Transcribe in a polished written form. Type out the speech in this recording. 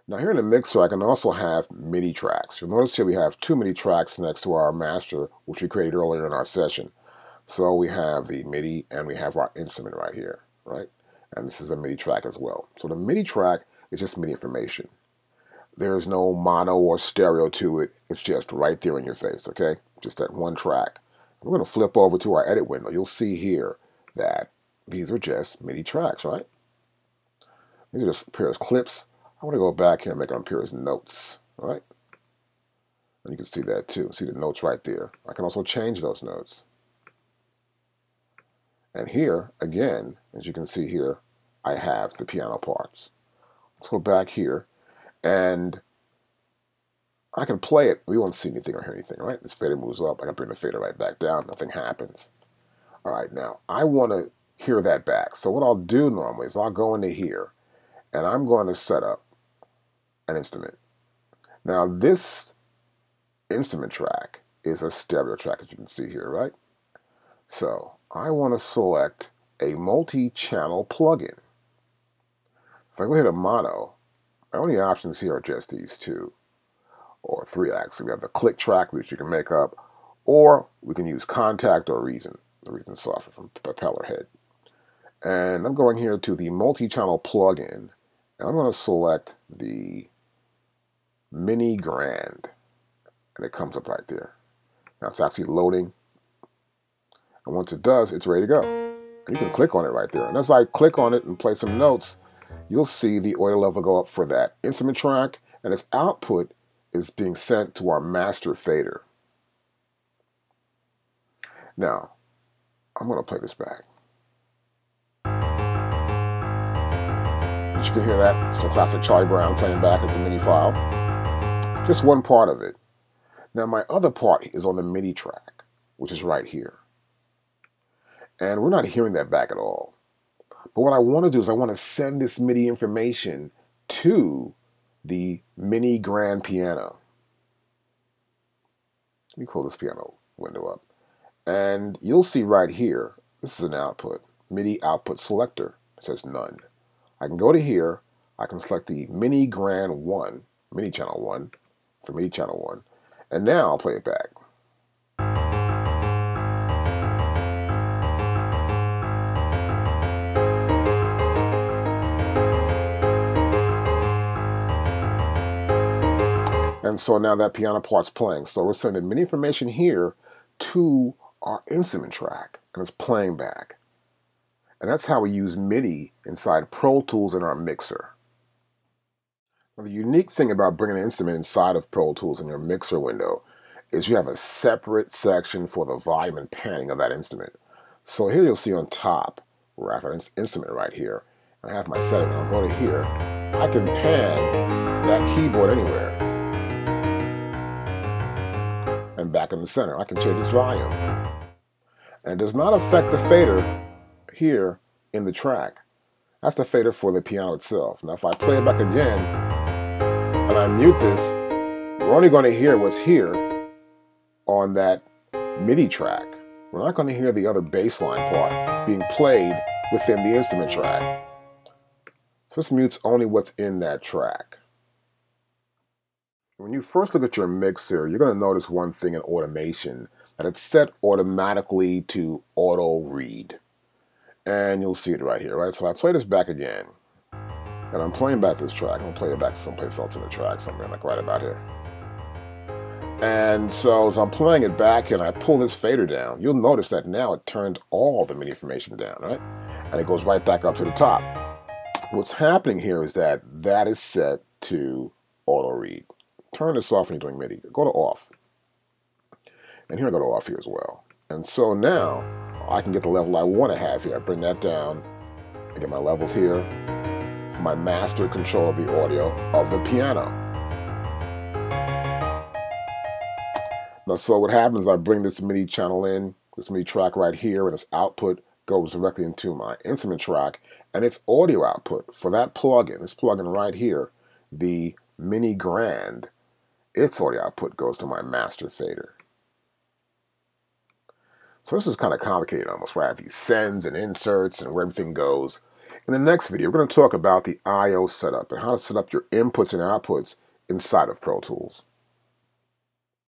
Now here in the mixer, I can also have MIDI tracks. You'll notice here we have two MIDI tracks next to our master, which we created earlier in our session. So we have the MIDI and we have our instrument right here, right? And this is a MIDI track as well. So the MIDI track is just MIDI information. There's no mono or stereo to it. It's just right there in your face, okay? Just that one track. We're going to flip over to our edit window. You'll see here that these are just MIDI tracks, right? These are just appear as clips. I want to go back here and make them appear as notes, all right? And you can see that too. See the notes right there. I can also change those notes. And here, again, as you can see here, I have the piano parts. Let's go back here, and I can play it. We won't see anything or hear anything, right? This fader moves up. I can bring the fader right back down. Nothing happens. All right, now, I want to hear that back. So what I'll do normally is I'll go into here, and I'm going to set up an instrument. Now this instrument track is a stereo track, as you can see here, right? So I want to select a multi-channel plugin. If I go hit a mono, my only options here are just these two, or three actually. We have the click track, which you can make up, or we can use Contact or Reason, the Reason software from Propeller Head. And I'm going here to the multi-channel plugin, and I'm going to select the Mini Grand, and it comes up right there. Now it's actually loading, and once it does, it's ready to go. And you can click on it right there. And as I click on it and play some notes, you'll see the audio level go up for that instrument track, and its output is being sent to our master fader. Now, I'm going to play this back. You can hear that. It's a classic Charlie Brown playing back as a MIDI file. Just one part of it. Now my other part is on the MIDI track, which is right here. And we're not hearing that back at all. But what I want to do is I want to send this MIDI information to the Mini Grand piano. Let me close this piano window up. And you'll see right here, this is an output, MIDI output selector. It says none. I can go to here, I can select the Mini Grand 1, MIDI channel 1, for MIDI channel 1, and now I'll play it back. And so now that piano part's playing. So we're sending MIDI information here to our instrument track, and it's playing back. And that's how we use MIDI inside Pro Tools in our mixer. Now, the unique thing about bringing an instrument inside of Pro Tools in your mixer window is you have a separate section for the volume and panning of that instrument. So here you'll see on top, where I have an instrument right here, and I have my setting. I'll go to here. I can pan that keyboard anywhere. And back in the center, I can change its volume. And it does not affect the fader here in the track. That's the fader for the piano itself. Now if I play it back again and I mute this, we're only going to hear what's here on that MIDI track. We're not going to hear the other bass line part being played within the instrument track. So this mutes only what's in that track. When you first look at your mixer, you're going to notice one thing in automation, that it's set automatically to auto read. And you'll see it right here, right? So I play this back again, and I'm playing back this track. I'm going to play it back someplace else in the track, somewhere like right about here. And so as I'm playing it back and I pull this fader down, you'll notice that now it turned all the MIDI information down, right? And it goes right back up to the top. What's happening here is that that is set to auto read. Turn this off when you're doing MIDI. Go to off. And here I go to off here as well. And so now I can get the level I want to have here. I bring that down. I get my levels here for my master control of the audio of the piano. Now, so what happens is I bring this MIDI channel in, this MIDI track right here, and its output goes directly into my instrument track, and its audio output for that plugin, this plugin right here, the Mini Grand, its audio output goes to my master fader. So this is kind of complicated almost, where I have these sends and inserts and where everything goes. In the next video, we're going to talk about the I/O setup and how to set up your inputs and outputs inside of Pro Tools.